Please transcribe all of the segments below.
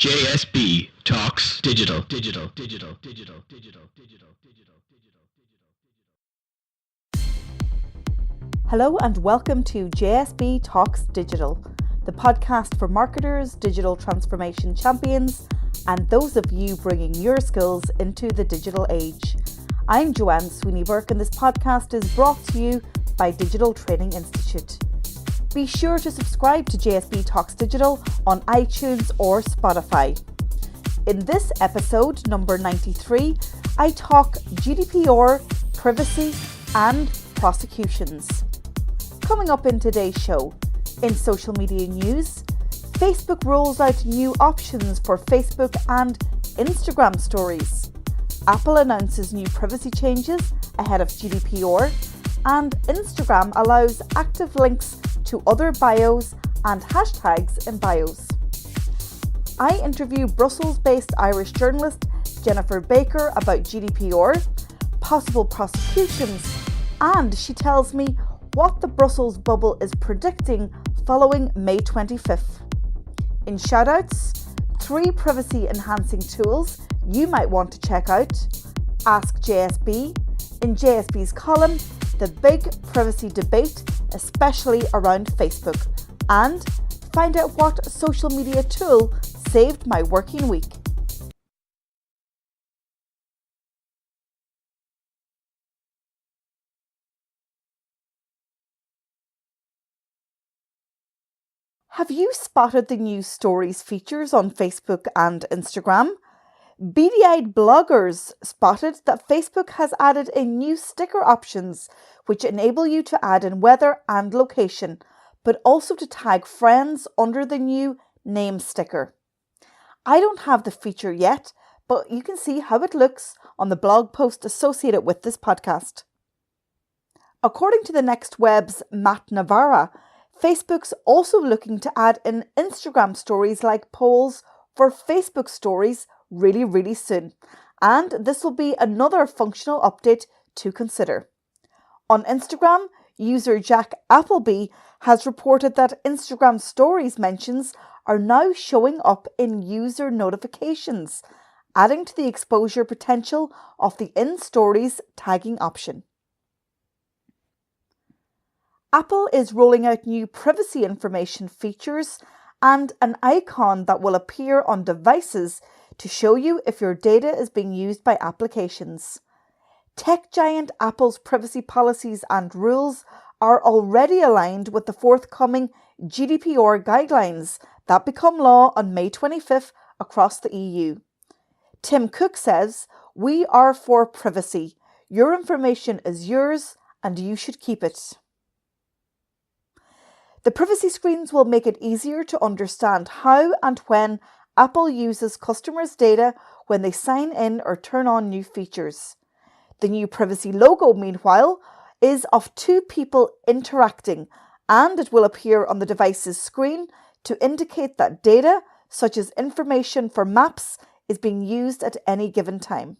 JSB Talks Digital. Hello and welcome to JSB Talks Digital, the podcast for marketers, digital transformation champions, and those of you bringing your skills into the digital age. I'm Joanne Sweeney-Burke, and this podcast is brought to you by Digital Training Institute. Be sure to subscribe to JSB Talks Digital on iTunes or Spotify. In this episode, number 93, I talk GDPR, privacy, and prosecutions. Coming up in today's show, in social media news, Facebook rolls out new options for Facebook and Instagram stories. Apple announces new privacy changes ahead of GDPR, and Instagram allows active links to other bios and hashtags in bios. I interview Brussels-based Irish journalist Jennifer Baker about GDPR, possible prosecutions, and she tells me what the Brussels bubble is predicting following May 25th. In shoutouts, 3 privacy-enhancing tools you might want to check out, Ask JSB, in JSB's column, the big privacy debate, especially around Facebook, and find out what social media tool saved my working week. Have you spotted the new stories features on Facebook and Instagram? Beady-eyed bloggers spotted that Facebook has added in new sticker options which enable you to add in weather and location, but also to tag friends under the new name sticker. I don't have the feature yet, but you can see how it looks on the blog post associated with this podcast. According to the Next Web's Matt Navarra, Facebook's also looking to add in Instagram stories like polls for Facebook stories really soon, and this will be another functional update to consider. On Instagram, user Jack Appleby has reported that Instagram stories mentions are now showing up in user notifications, adding to the exposure potential of the in-stories tagging option. Apple is rolling out new privacy information features and an icon that will appear on devices to show you if your data is being used by applications. Tech giant Apple's privacy policies and rules are already aligned with the forthcoming GDPR guidelines that become law on May 25th across the EU. Tim Cook says, "We are for privacy. Your information is yours and you should keep it." The privacy screens will make it easier to understand how and when Apple uses customers' data when they sign in or turn on new features. The new privacy logo, meanwhile, is of 2 people interacting, and it will appear on the device's screen to indicate that data, such as information for maps, is being used at any given time.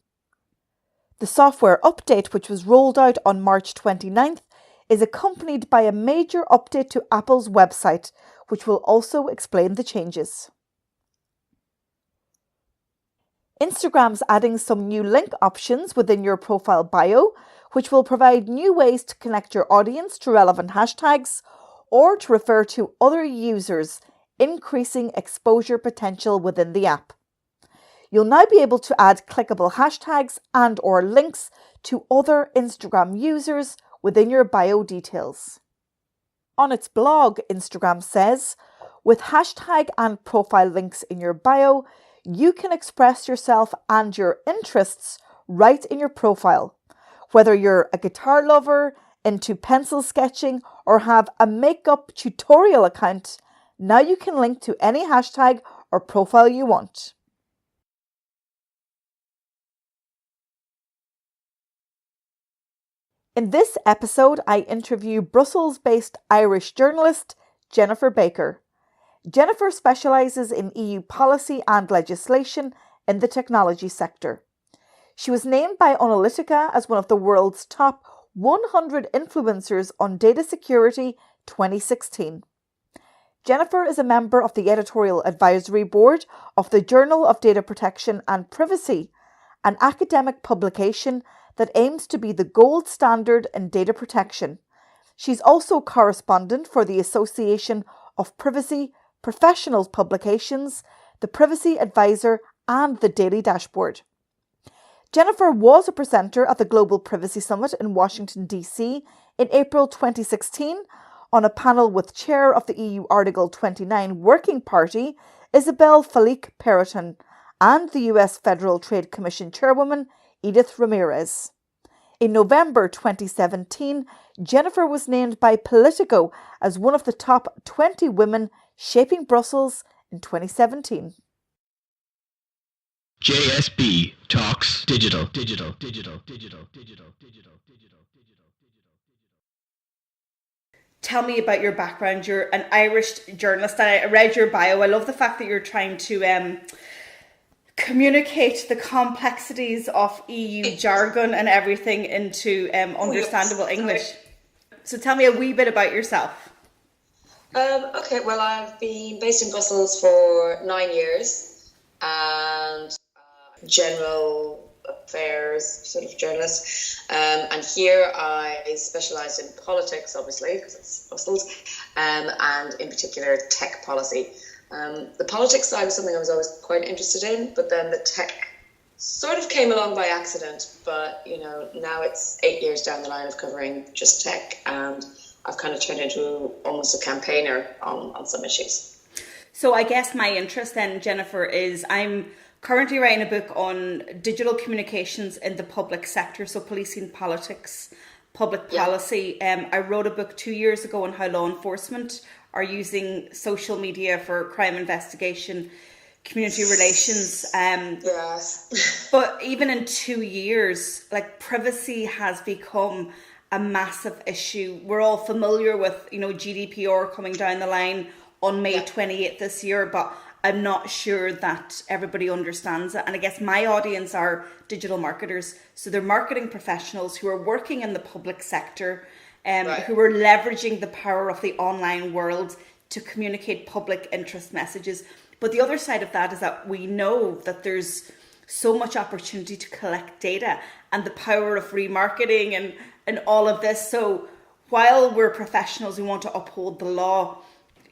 The software update, which was rolled out on March 29th, is accompanied by a major update to Apple's website, which will also explain the changes. Instagram's adding some new link options within your profile bio, which will provide new ways to connect your audience to relevant hashtags or to refer to other users, increasing exposure potential within the app. You'll now be able to add clickable hashtags and/or links to other Instagram users within your bio details. On its blog, Instagram says, with hashtag and profile links in your bio, you can express yourself and your interests right in your profile. Whether you're a guitar lover, into pencil sketching, or have a makeup tutorial account, now you can link to any hashtag or profile you want. In this episode, I interview Brussels-based Irish journalist Jennifer Baker. Jennifer specialises in EU policy and legislation in the technology sector. She was named by Analytica as one of the world's top 100 influencers on data security 2016. Jennifer is a member of the editorial advisory board of the Journal of Data Protection and Privacy, an academic publication that aims to be the gold standard in data protection. She's also correspondent for the Association of Privacy Professionals publications, the Privacy Advisor and the Daily Dashboard. Jennifer was a presenter at the Global Privacy Summit in Washington, D.C. in April 2016 on a panel with Chair of the EU Article 29 Working Party, Isabel Falik-Perrotin, and the US Federal Trade Commission Chairwoman, Edith Ramirez. In November 2017, Jennifer was named by Politico as one of the top 20 women shaping Brussels in 2017. JSB Talks Digital. Tell me about your background. You're an Irish journalist. I read your bio. I love the fact that you're trying to communicate the complexities of EU jargon and everything into understandable English. So tell me a wee bit about yourself. Okay, well, I've been based in Brussels for 9 years and general affairs sort of journalist. And here I specialise in politics, obviously, because it's Brussels, and in particular tech policy. The politics side was something I was always quite interested in, but then the tech sort of came along by accident. But, you know, now it's 8 years down the line of covering just tech, and I've kind of turned into almost a campaigner on some issues. So I guess my interest then, Jennifer, is I'm currently writing a book on digital communications in the public sector, so policing politics, public policy. I wrote a book 2 years ago on how law enforcement are using social media for crime investigation, community relations. Yes. But even in 2 years, like, privacy has become a massive issue. We're all familiar with, you know, GDPR coming down the line on May 28th this year, but I'm not sure that everybody understands it. And I guess my audience are digital marketers. So they're marketing professionals who are working in the public sector, who are leveraging the power of the online world to communicate public interest messages. But the other side of that is that we know that there's so much opportunity to collect data and the power of remarketing and all of this. So while we're professionals who want to uphold the law,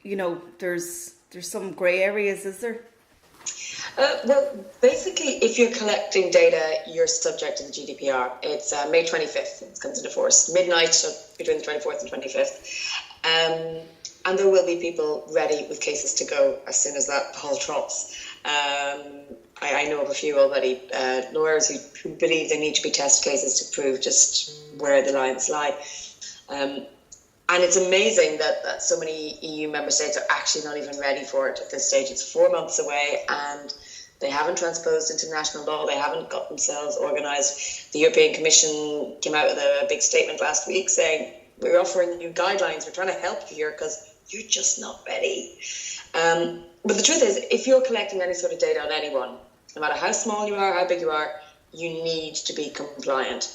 you know, there's some grey areas, is there? Well, basically, if you're collecting data, you're subject to the GDPR. It's May 25th, it comes into force, midnight, so between the 24th and 25th. And there will be people ready with cases to go as soon as that ball drops. I know of a few already, lawyers who believe they need to be test cases to prove just where the lines lie. And it's amazing that so many EU member states are actually not even ready for it at this stage. It's 4 months away and they haven't transposed into national law. They haven't got themselves organised. The European Commission came out with a big statement last week saying, we're offering you guidelines. We're trying to help you here because you're just not ready. But the truth is, if you're collecting any sort of data on anyone, no matter how small you are, how big you are, you need to be compliant.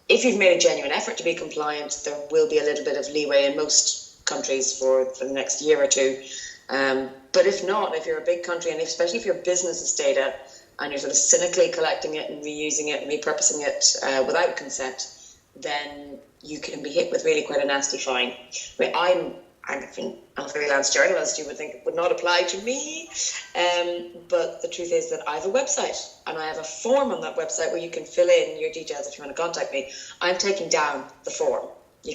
If you've made a genuine effort to be compliant, there will be a little bit of leeway in most countries for the next year or two. But if not, if you're a big country, and especially if your business is data and you're sort of cynically collecting it and reusing it and repurposing it without consent, then you can be hit with really quite a nasty fine. I mean, I'm a freelance journalist, you would think it would not apply to me. But the truth is that I have a website and I have a form on that website where you can fill in your details if you want to contact me. I'm taking down the form.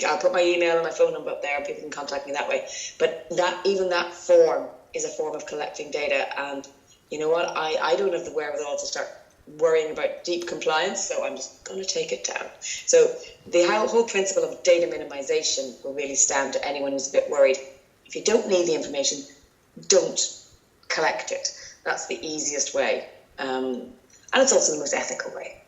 I'll put my email and my phone number up there and people can contact me that way. But even that form is a form of collecting data. And you know what? I don't have the wherewithal to start worrying about deep compliance, so I'm just going to take it down. So the whole principle of data minimization will really stand to anyone who's a bit worried. If you don't need the information, don't collect it. That's the easiest way. And it's also the most ethical way.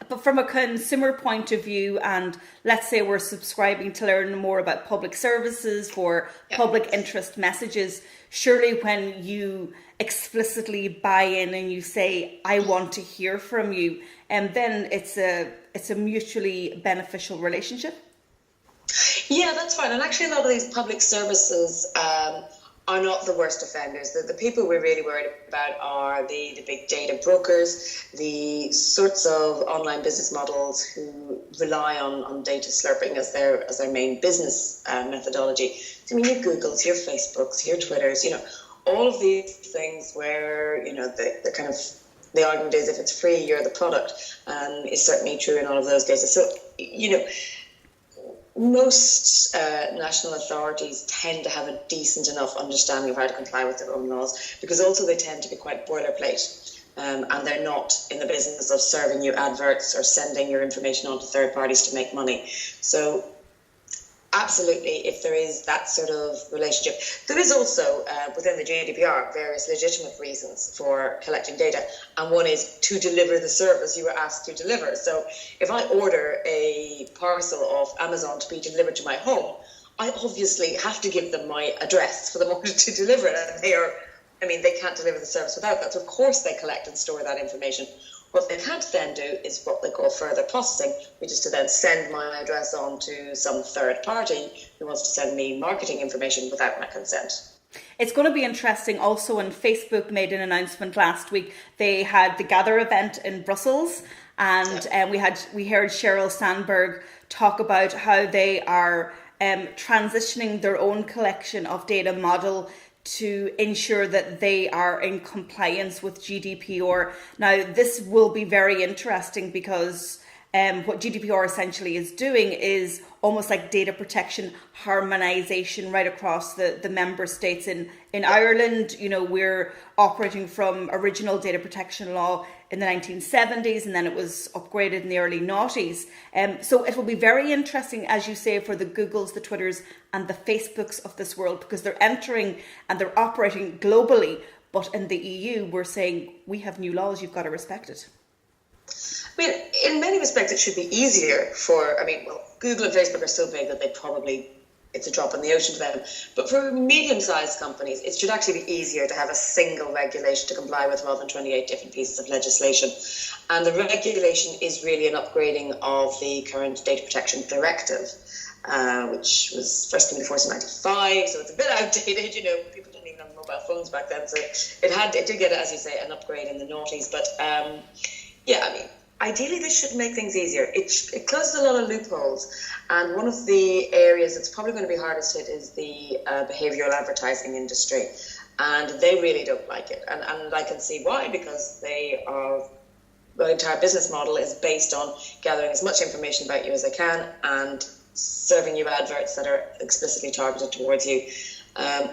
But from a consumer point of view, and let's say we're subscribing to learn more about public services for public interest messages, surely when you explicitly buy in and you say, I want to hear from you, and then it's a mutually beneficial relationship? Yeah, that's fine. And actually, a lot of these public services are not the worst offenders. The people we're really worried about are the big data brokers, the sorts of online business models who rely on data slurping as their main business methodology. So, I mean, your Googles, your Facebooks, your Twitters, all of these things where, the kind of the argument is if it's free, you're the product, is certainly true in all of those cases. So, most national authorities tend to have a decent enough understanding of how to comply with their own laws, because also they tend to be quite boilerplate, and they're not in the business of serving you adverts or sending your information on to third parties to make money. So absolutely, if there is that sort of relationship. There is also, within the GDPR, various legitimate reasons for collecting data, and one is to deliver the service you were asked to deliver. So if I order a parcel off Amazon to be delivered to my home, I obviously have to give them my address for them to deliver it, and they can't deliver the service without that. So of course they collect and store that information. What they can't then do is what they call further processing, which is to then send my address on to some third party who wants to send me marketing information without my consent. It's going to be interesting also when Facebook made an announcement last week. They had the Gather event in Brussels, and we heard Sheryl Sandberg talk about how they are transitioning their own collection of data model to ensure that they are in compliance with GDPR. Now, this will be very interesting because what GDPR essentially is doing is almost like data protection harmonization right across the member states. In Ireland, we're operating from original data protection law in the 1970s, and then it was upgraded in the early noughties. So it will be very interesting, as you say, for the Googles, the Twitters and the Facebooks of this world, because they're entering and they're operating globally. But in the EU, we're saying we have new laws, you've got to respect it. I mean, in many respects, it should be easier Google and Facebook are so big that it's a drop in the ocean for them. But for medium-sized companies, it should actually be easier to have a single regulation to comply with rather than 28 different pieces of legislation. And the regulation is really an upgrading of the current Data Protection Directive, which was first came into force in 1995, so it's a bit outdated. People didn't even have mobile phones back then, so it did get, as you say, an upgrade in the noughties. But ideally, this should make things easier. It closes a lot of loopholes, and one of the areas that's probably going to be hardest hit is the behavioural advertising industry, and they really don't like it. And I can see why, because their entire business model is based on gathering as much information about you as they can and serving you adverts that are explicitly targeted towards you,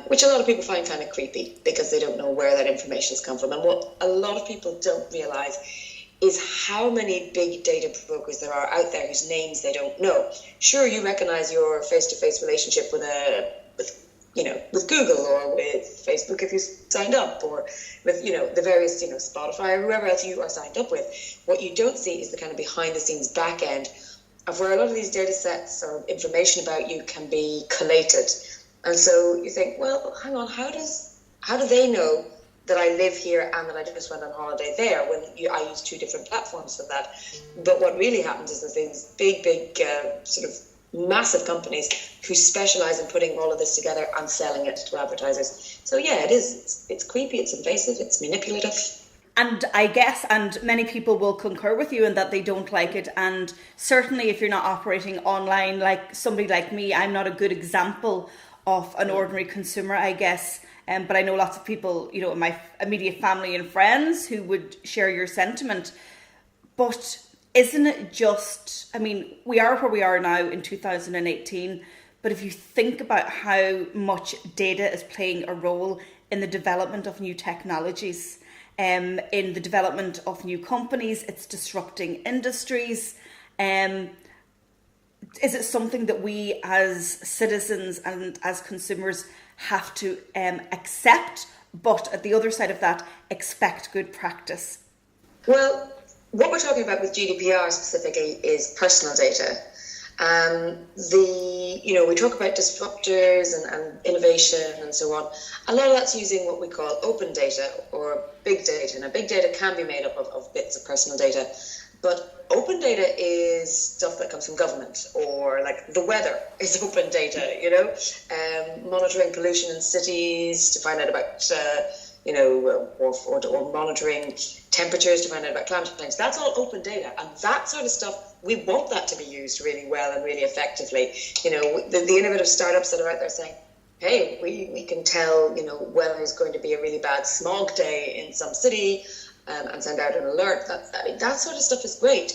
which a lot of people find kind of creepy because they don't know where that information has come from. And what a lot of people don't realise is how many big data brokers there are out there whose names they don't know. Sure, you recognize your face-to-face relationship with Google or with Facebook if you signed up, or with the various Spotify or whoever else you are signed up with. What you don't see is the kind of behind-the-scenes back end of where a lot of these data sets or information about you can be collated. And so you think, well, hang on, how do they know that I live here and that I just went on holiday there when I use two different platforms for that? But what really happens is that these big sort of massive companies who specialize in putting all of this together and selling it to advertisers. So yeah, it is. It's creepy, it's invasive, it's manipulative. And I guess, and many people will concur with you in that they don't like it. And certainly if you're not operating online, like somebody like me, I'm not a good example of an ordinary consumer, I guess. But I know lots of people, in my immediate family and friends who would share your sentiment. But isn't it just, we are where we are now in 2018, but if you think about how much data is playing a role in the development of new technologies, in the development of new companies, it's disrupting industries. Is it something that we as citizens and as consumers have to accept, but at the other side of that, expect good practice? Well, what we're talking about with GDPR specifically is personal data. We talk about disruptors and innovation and so on. A lot of that's using what we call open data or big data. Now, big data can be made up of bits of personal data, but open data is stuff that comes from government, or like the weather is open data, monitoring pollution in cities to find out about, or monitoring temperatures to find out about climate change. That's all open data. And that sort of stuff, we want that to be used really well and really effectively. The innovative startups that are out there saying, hey, we can tell, when there's going to be a really bad smog day in some city, and send out an alert. That sort of stuff is great.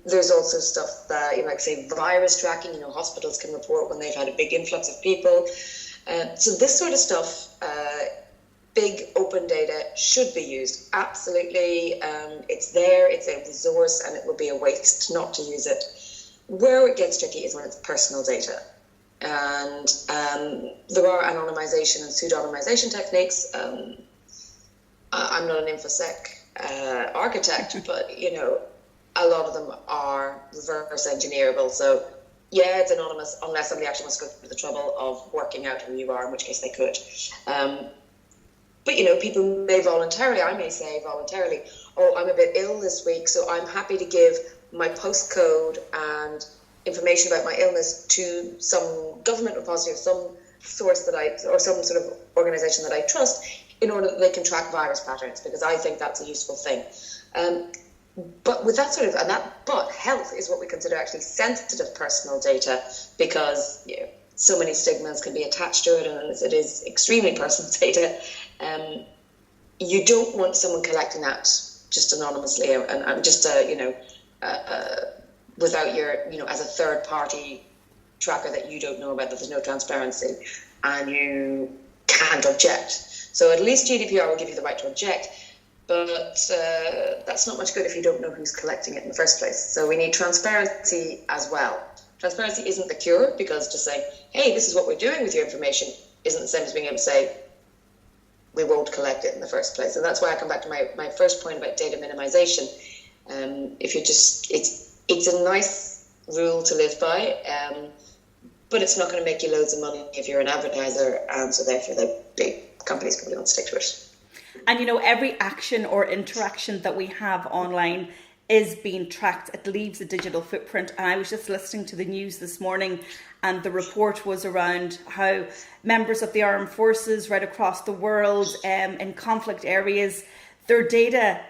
There's also stuff that, like say virus tracking, hospitals can report when they've had a big influx of people. So this sort of stuff, big open data should be used. Absolutely. It's there, it's a resource, and it would be a waste not to use it. Where it gets tricky is when it's personal data. And there are anonymization and pseudonymization techniques. I'm not an InfoSec architect, but, a lot of them are reverse engineerable. So, yeah, it's anonymous unless somebody actually wants to go through the trouble of working out who you are, in which case they could. But, people may I may say voluntarily, oh, I'm a bit ill this week, so I'm happy to give my postcode and information about my illness to some government repository, some source or some sort of organization that I trust, in order that they can track virus patterns, because I think that's a useful thing. But with that but health is what we consider actually sensitive personal data, because so many stigmas can be attached to it, and it is extremely personal data. You don't want someone collecting that just anonymously and just without your as a third party tracker that you don't know about, that there's no transparency and you can't object. So at least GDPR will give you the right to object, but that's not much good if you don't know who's collecting it in the first place. So we need transparency as well. Transparency isn't the cure, because just saying, hey, this is what we're doing with your information isn't the same as being able to say, we won't collect it in the first place. And that's why I come back to my first point about data minimization. It's a nice rule to live by, but it's not going to make you loads of money if you're an advertiser, and so therefore the big companies probably won't stick to it. And every action or interaction that we have online is being tracked. It leaves a digital footprint. And I was just listening to the news this morning, and the report was around how members of the armed forces right across the world, in conflict areas, their data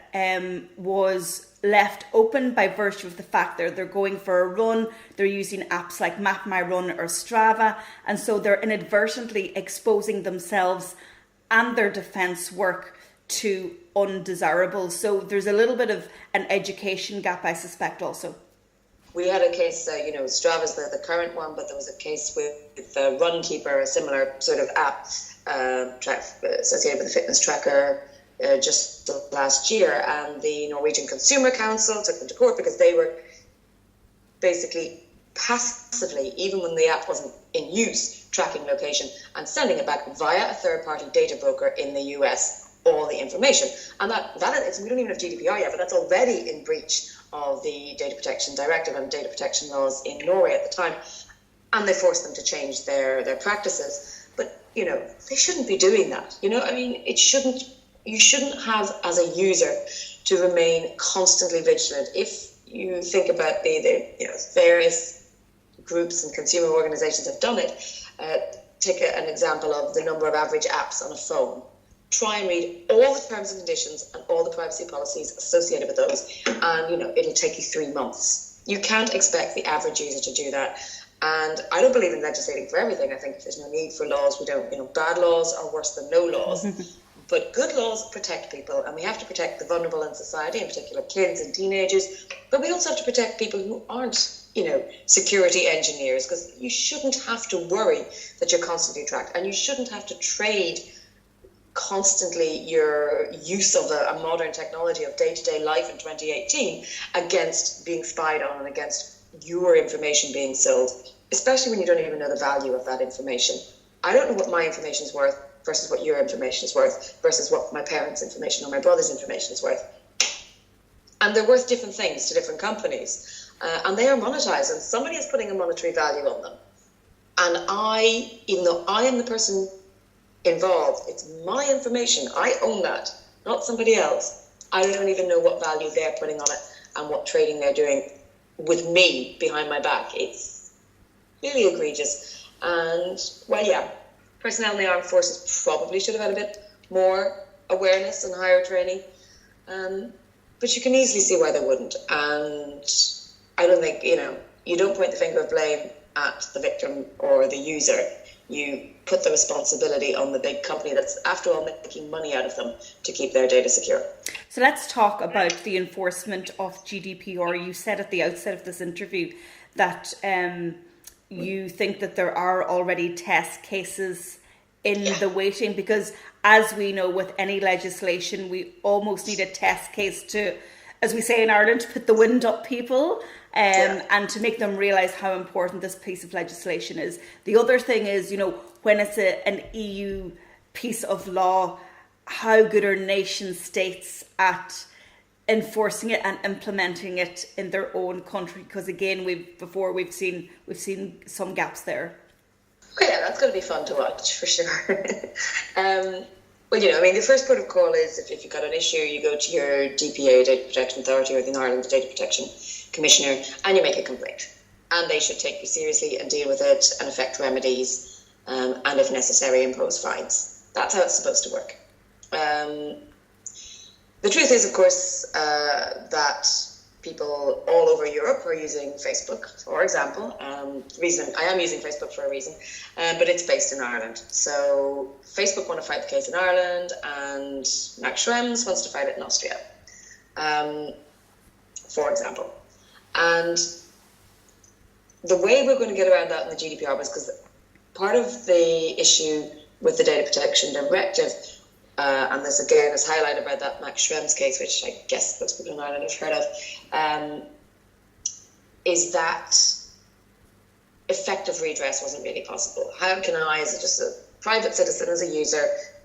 was left open by virtue of the fact they're going for a run, they're using apps like Map My Run or Strava, and so they're inadvertently exposing themselves and their defence work to undesirables. So there's a little bit of an education gap, I suspect, also. We had a case, Strava's the current one, but there was a case with Runkeeper, a similar sort of app associated with a fitness tracker, just last year, and the Norwegian Consumer Council took them to court because they were basically passively, even when the app wasn't in use, tracking location and sending it back via a third-party data broker in the US, all the information. And that is, we don't even have GDPR yet, but that's already in breach of the Data Protection Directive and data protection laws in Norway at the time. And they forced them to change their practices. But, they shouldn't be doing that. You shouldn't have, as a user, to remain constantly vigilant. If you think about the various groups and consumer organizations have done it, take an example of the number of average apps on a phone. Try and read all the terms and conditions and all the privacy policies associated with those, and it'll take you 3 months. You can't expect the average user to do that. And I don't believe in legislating for everything. I think if there's no need for laws, we don't. Bad laws are worse than no laws. But good laws protect people, and we have to protect the vulnerable in society, in particular kids and teenagers. But we also have to protect people who aren't, security engineers, because you shouldn't have to worry that you're constantly tracked, and you shouldn't have to trade constantly your use of a modern technology of day-to-day life in 2018 against being spied on and against your information being sold, especially when you don't even know the value of that information. I don't know what my information is worth versus what your information is worth versus what my parents' information or my brother's information is worth. and they're worth different things to different companies, and they are monetized, and somebody is putting a monetary value on them. And I, even though I am the person involved, it's my information. I own that, not somebody else. I don't even know what value they're putting on it and what trading they're doing with me behind my back. It's really egregious. And, well, yeah, personnel in the armed forces probably should have had a bit more awareness and higher training. But you can easily see why they wouldn't. And I don't think, you don't point the finger of blame at the victim or the user. You put the responsibility on the big company that's, after all, making money out of them to keep their data secure. So let's talk about the enforcement of GDPR. You said at the outset of this interview that you think that there are already test cases in the waiting, because as we know with any legislation, we almost need a test case to, as we say in Ireland, to put the wind up people and to make them realise how important this piece of legislation is. The other thing is, when it's an EU piece of law, how good are nation states at enforcing it and implementing it in their own country? Because again, we've seen some gaps there. Yeah, that's going to be fun to watch for sure. Well, the first port of call is if you've got an issue, you go to your DPA, Data Protection Authority, or the Ireland Data Protection Commissioner, and you make a complaint. And they should take you seriously and deal with it and effect remedies, and if necessary, impose fines. That's how it's supposed to work. The truth is, of course, that people all over Europe are using Facebook, for example. The reason I am using Facebook for a reason, but it's based in Ireland. So Facebook want to fight the case in Ireland, and Max Schrems wants to fight it in Austria, for example. And the way we're going to get around that in the GDPR was because part of the issue with the Data Protection Directive, and this again is highlighted by that Max Schrems case, which I guess most people in Ireland have heard of, is that effective redress wasn't really possible. How can I, as just a private citizen, as a user,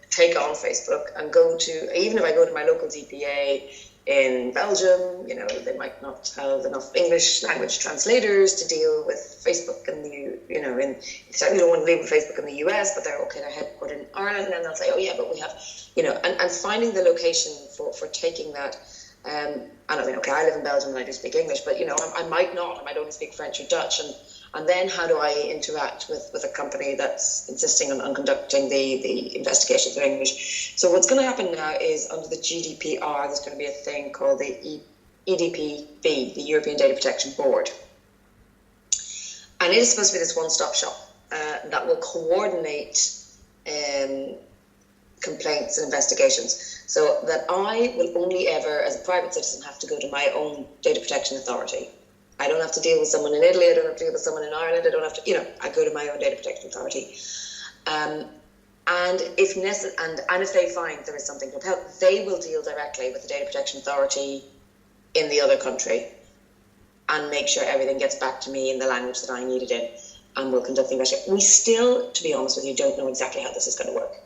take on Facebook and go to, even if I go to my local DPA in Belgium, they might not have enough English language translators to deal with Facebook in they certainly don't want to deal with Facebook in the US, but they're headquartered in Ireland, and then they'll say, oh yeah, but we have, and finding the location for taking that. And I mean, I live in Belgium and I do speak English, but I might not, I might only speak French or Dutch, and then how do I interact with a company that's insisting on conducting the investigations in English? So what's going to happen now is under the GDPR, there's going to be a thing called the EDPB, the European Data Protection Board. And it is supposed to be this one-stop shop that will coordinate complaints and investigations, so that I will only ever, as a private citizen, have to go to my own data protection authority. I don't have to deal with someone in Italy, I don't have to deal with someone in Ireland, I don't have to, I go to my own data protection authority. And if they find there is something to help, they will deal directly with the data protection authority in the other country and make sure everything gets back to me in the language that I need it in, and we'll conduct the investigation. We still, to be honest with you, don't know exactly how this is going to work.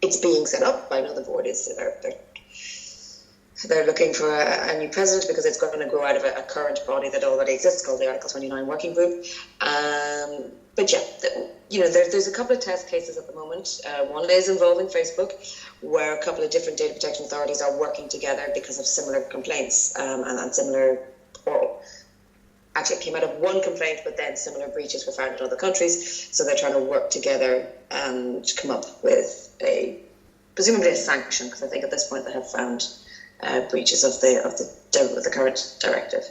It's being set up. I know the board is, they're looking for a new president because it's going to grow out of a current body that already exists called the Article 29 Working Group. But yeah, there's a couple of test cases at the moment. One is involving Facebook, where a couple of different data protection authorities are working together because of similar complaints and similar, or actually it came out of one complaint, but then similar breaches were found in other countries. So they're trying to work together to come up with presumably a sanction, because I think at this point they have found breaches of the current directive.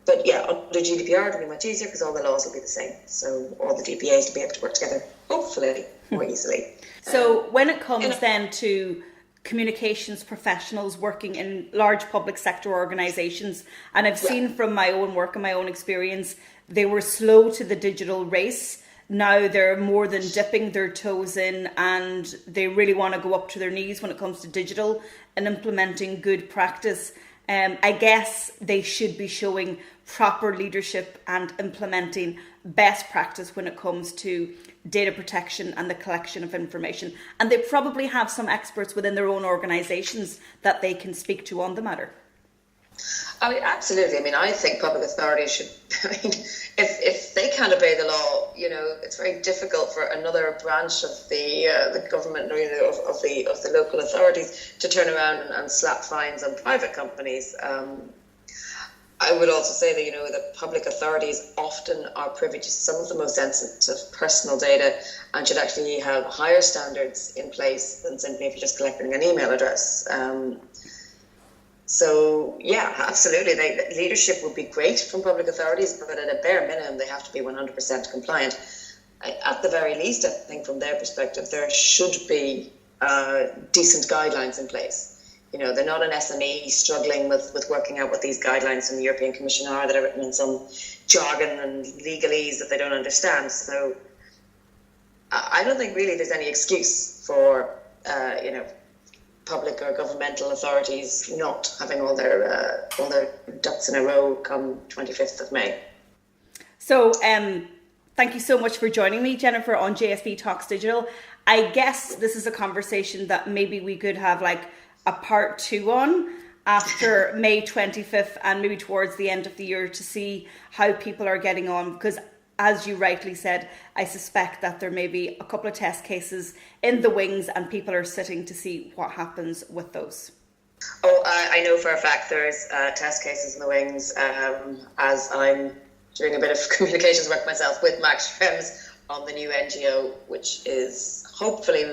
But yeah, under GDPR it'll be much easier because all the laws will be the same. So all the DPAs will be able to work together, hopefully, more easily. So when it comes then to communications professionals working in large public sector organisations, and I've seen from my own work and my own experience, they were slow to the digital race. Now they're more than dipping their toes in, and they really want to go up to their knees when it comes to digital and implementing good practice. I guess they should be showing proper leadership and implementing best practice when it comes to data protection and the collection of information. And they probably have some experts within their own organisations that they can speak to on the matter. I mean, absolutely. I mean, I think public authorities should, I mean, if they can't obey the law, it's very difficult for another branch of the government, of the local authorities to turn around and slap fines on private companies. I would also say that, that public authorities often are privy to some of the most sensitive personal data and should actually have higher standards in place than simply if you're just collecting an email address. So, yeah, absolutely. Leadership would be great from public authorities, but at a bare minimum, they have to be 100% compliant. At the very least, I think from their perspective, there should be decent guidelines in place. They're not an SME struggling with working out what these guidelines from the European Commission are that are written in some jargon and legalese that they don't understand. So I don't think really there's any excuse for, public or governmental authorities not having all their ducks in a row come 25th of May. So thank you so much for joining me, Jennifer, on JSB Talks Digital. I guess this is a conversation that maybe we could have like a part 2 on after May 25th and maybe towards the end of the year to see how people are getting on, because as you rightly said, I suspect that there may be a couple of test cases in the wings and people are sitting to see what happens with those. Oh, I know for a fact there's test cases in the wings, as I'm doing a bit of communications work myself with Max Schrems on the new NGO, which is hopefully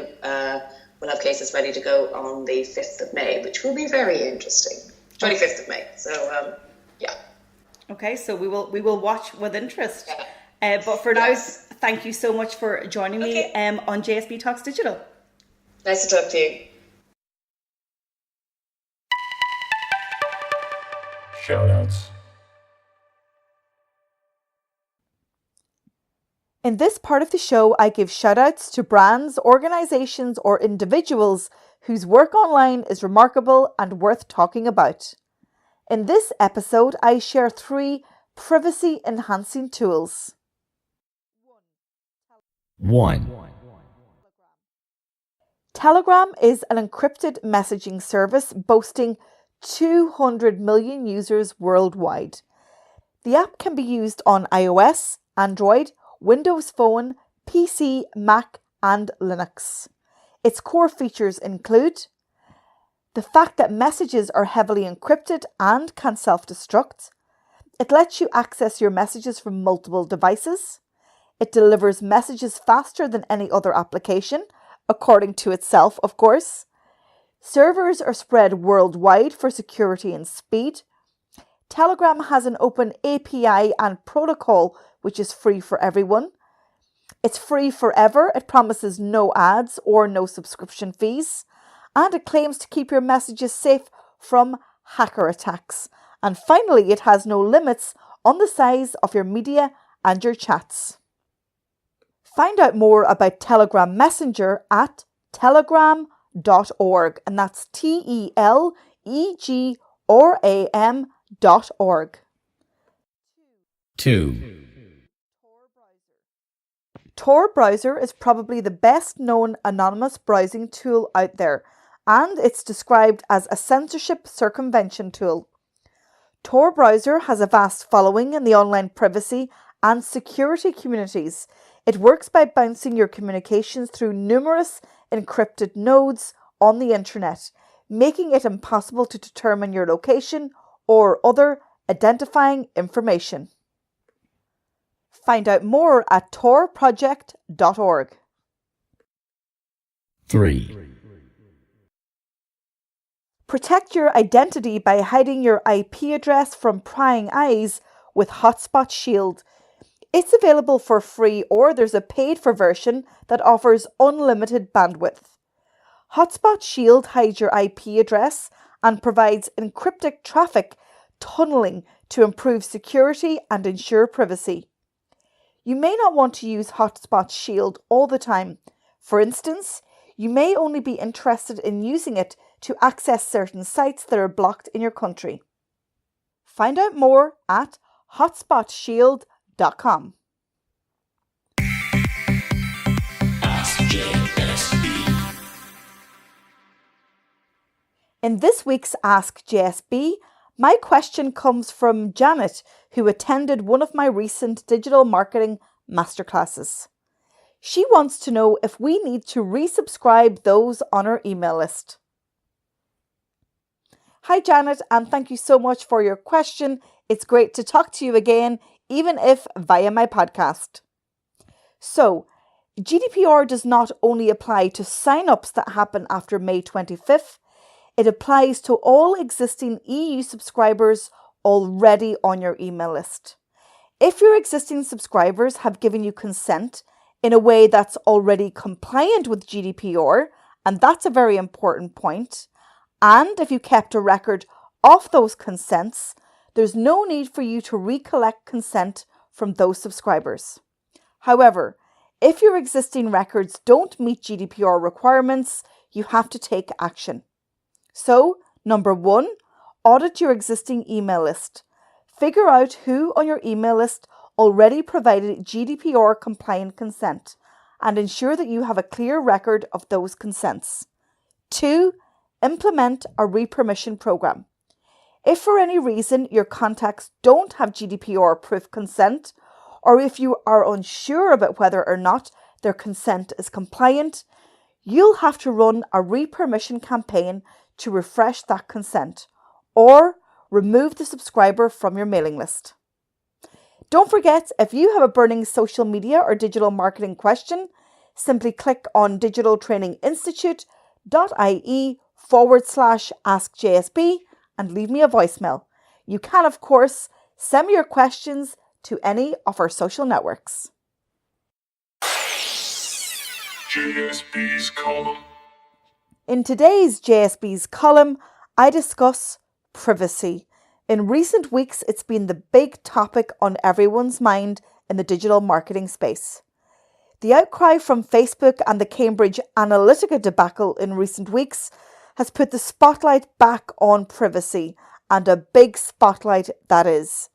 we'll have cases ready to go on the 5th of May, which will be very interesting. 25th of May. So, yeah. Okay, so we will watch with interest. Yeah. But for now, thank you so much for joining me on JSB Talks Digital. Nice to talk to you. Shoutouts. In this part of the show, I give shoutouts to brands, organisations or individuals whose work online is remarkable and worth talking about. In this episode, I share 3 privacy-enhancing tools. 1. Telegram is an encrypted messaging service boasting 200 million users worldwide. The app can be used on iOS, Android, Windows Phone, PC, Mac and Linux. Its core features include the fact that messages are heavily encrypted and can self-destruct. It lets you access your messages from multiple devices. It delivers messages faster than any other application, according to itself, of course. Servers are spread worldwide for security and speed. Telegram has an open API and protocol which is free for everyone. It's free forever. It promises no ads or no subscription fees. And it claims to keep your messages safe from hacker attacks. And finally, it has no limits on the size of your media and your chats. Find out more about Telegram Messenger at telegram.org, and that's telegram.org. 2. Tor browser is probably the best known anonymous browsing tool out there, and it's described as a censorship circumvention tool. Tor browser has a vast following in the online privacy and security communities. It works by bouncing your communications through numerous encrypted nodes on the internet, making it impossible to determine your location or other identifying information. Find out more at torproject.org. 3. Protect your identity by hiding your IP address from prying eyes with Hotspot Shield. It's available for free, or there's a paid-for version that offers unlimited bandwidth. Hotspot Shield hides your IP address and provides encrypted traffic tunneling to improve security and ensure privacy. You may not want to use Hotspot Shield all the time. For instance, you may only be interested in using it to access certain sites that are blocked in your country. Find out more at hotspotshield.com. In this week's Ask JSB, my question comes from Janet, who attended one of my recent digital marketing masterclasses. She wants to know if we need to resubscribe those on our email list. Hi Janet, and thank you so much for your question. It's great to talk to you again, even if via my podcast. So, GDPR does not only apply to sign-ups that happen after May 25th, it applies to all existing EU subscribers already on your email list. If your existing subscribers have given you consent in a way that's already compliant with GDPR, and that's a very important point, and if you kept a record of those consents, there's no need for you to recollect consent from those subscribers. However, if your existing records don't meet GDPR requirements, you have to take action. So, number 1, audit your existing email list. Figure out who on your email list already provided GDPR compliant consent and ensure that you have a clear record of those consents. 2, implement a re-permission program. If for any reason your contacts don't have GDPR proof consent, or if you are unsure about whether or not their consent is compliant, you'll have to run a re-permission campaign to refresh that consent, or remove the subscriber from your mailing list. Don't forget, if you have a burning social media or digital marketing question, simply click on digitaltraininginstitute.ie/askjsb and leave me a voicemail. You can, of course, send me your questions to any of our social networks. JSB's column. In today's JSB's column, I discuss privacy. In recent weeks, it's been the big topic on everyone's mind in the digital marketing space. The outcry from Facebook and the Cambridge Analytica debacle in recent weeks has put the spotlight back on privacy, and a big spotlight that is.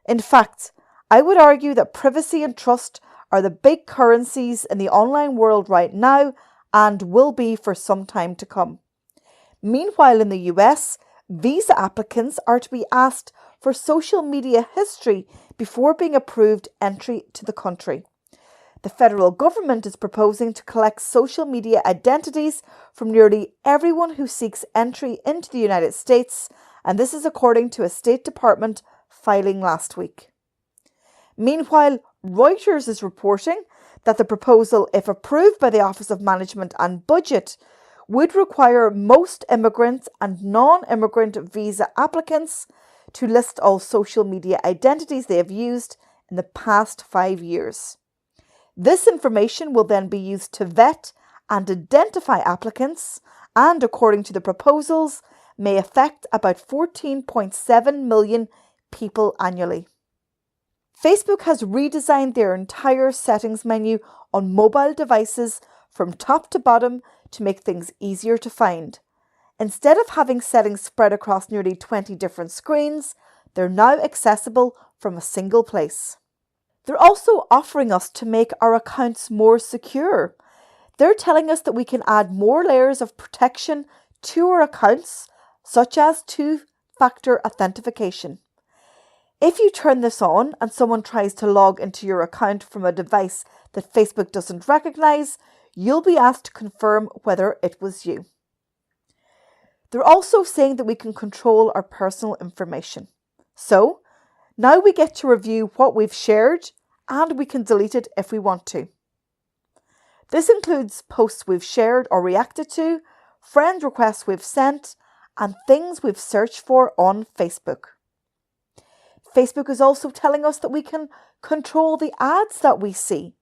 In fact, I would argue that privacy and trust are the big currencies in the online world right now and will be for some time to come. Meanwhile, in the US, visa applicants are to be asked for social media history before being approved entry to the country. The federal government is proposing to collect social media identities from nearly everyone who seeks entry into the United States, and this is according to a State Department filing last week. Meanwhile, Reuters is reporting that the proposal, if approved by the Office of Management and Budget, would require most immigrant and non-immigrant visa applicants to list all social media identities they have used in the past 5 years. This information will then be used to vet and identify applicants and, according to the proposals, may affect about 14.7 million people annually. Facebook has redesigned their entire settings menu on mobile devices from top to bottom to make things easier to find. Instead of having settings spread across nearly 20 different screens, they're now accessible from a single place. They're also offering us to make our accounts more secure. They're telling us that we can add more layers of protection to our accounts, such as two-factor authentication. If you turn this on and someone tries to log into your account from a device that Facebook doesn't recognize, you'll be asked to confirm whether it was you. They're also saying that we can control our personal information. So, now we get to review what we've shared, and we can delete it if we want to. This includes posts we've shared or reacted to, friend requests we've sent, and things we've searched for on Facebook. Facebook is also telling us that we can control the ads that we see.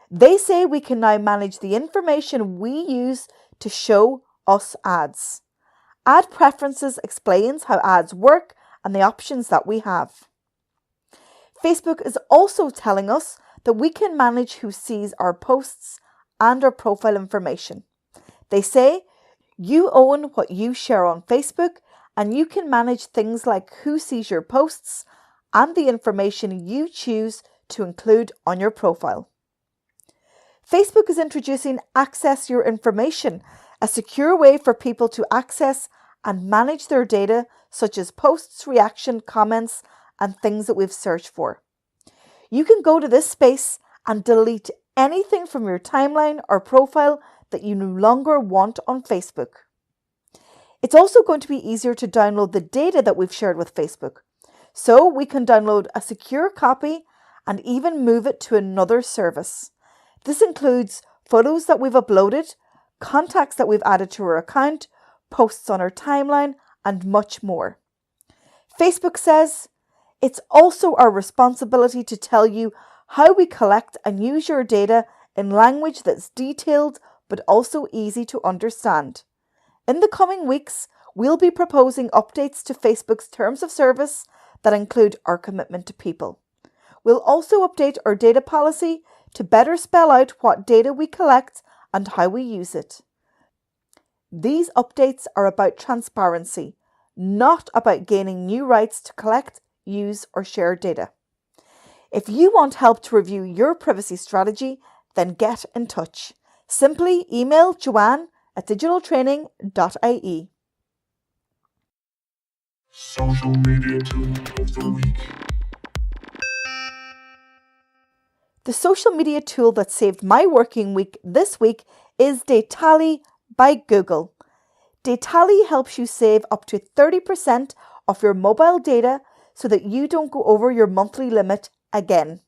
They say we can now manage the information we use to show us ads. Ad Preferences explains how ads work and the options that we have. Facebook is also telling us that we can manage who sees our posts and our profile information. They say you own what you share on Facebook, and you can manage things like who sees your posts and the information you choose to include on your profile. Facebook is introducing Access Your Information, a secure way for people to access and manage their data, such as posts, reaction, comments, and things that we've searched for. You can go to this space and delete anything from your timeline or profile that you no longer want on Facebook. It's also going to be easier to download the data that we've shared with Facebook. So we can download a secure copy and even move it to another service. This includes photos that we've uploaded, contacts that we've added to our account, posts on our timeline, and much more. Facebook says, it's also our responsibility to tell you how we collect and use your data in language that's detailed but also easy to understand. In the coming weeks, we'll be proposing updates to Facebook's terms of service that include our commitment to people. We'll also update our data policy to better spell out what data we collect and how we use it. These updates are about transparency, not about gaining new rights to collect, use, or share data. If you want help to review your privacy strategy, then get in touch. Simply email joanne@digitaltraining.ie. Social media tool of the week. The social media tool that saved my working week this week is Datally by Google. Datally helps you save up to 30% of your mobile data so that you don't go over your monthly limit again.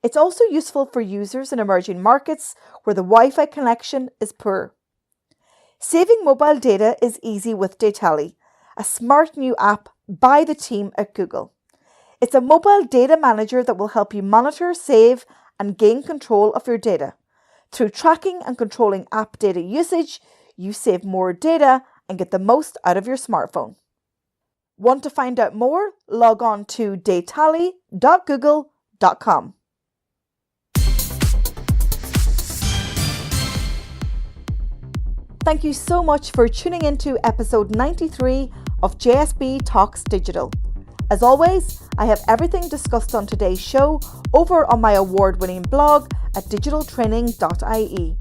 It's also useful for users in emerging markets where the Wi-Fi connection is poor. Saving mobile data is easy with Datally, a smart new app by the team at Google. It's a mobile data manager that will help you monitor, save, and gain control of your data. Through tracking and controlling app data usage, you save more data and get the most out of your smartphone. Want to find out more? Log on to datally.google.com. Thank you so much for tuning into episode 93 of JSB Talks Digital. As always, I have everything discussed on today's show over on my award-winning blog at digitaltraining.ie.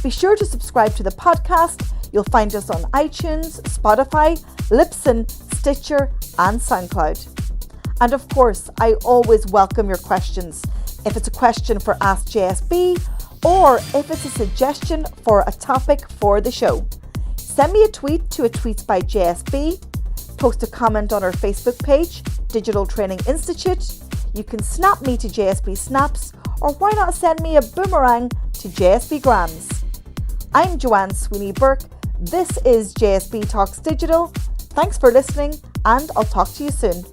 Be sure to subscribe to the podcast. You'll find us on iTunes, Spotify, Libsyn, Stitcher, and SoundCloud. And of course, I always welcome your questions. If it's a question for Ask JSB, or if it's a suggestion for a topic for the show, send me a tweet to @tweets by JSB, post a comment on our Facebook page, Digital Training Institute. You can snap me to JSB Snaps, or why not send me a boomerang to JSB Grams. I'm Joanne Sweeney Burke. This is JSB Talks Digital. Thanks for listening, and I'll talk to you soon.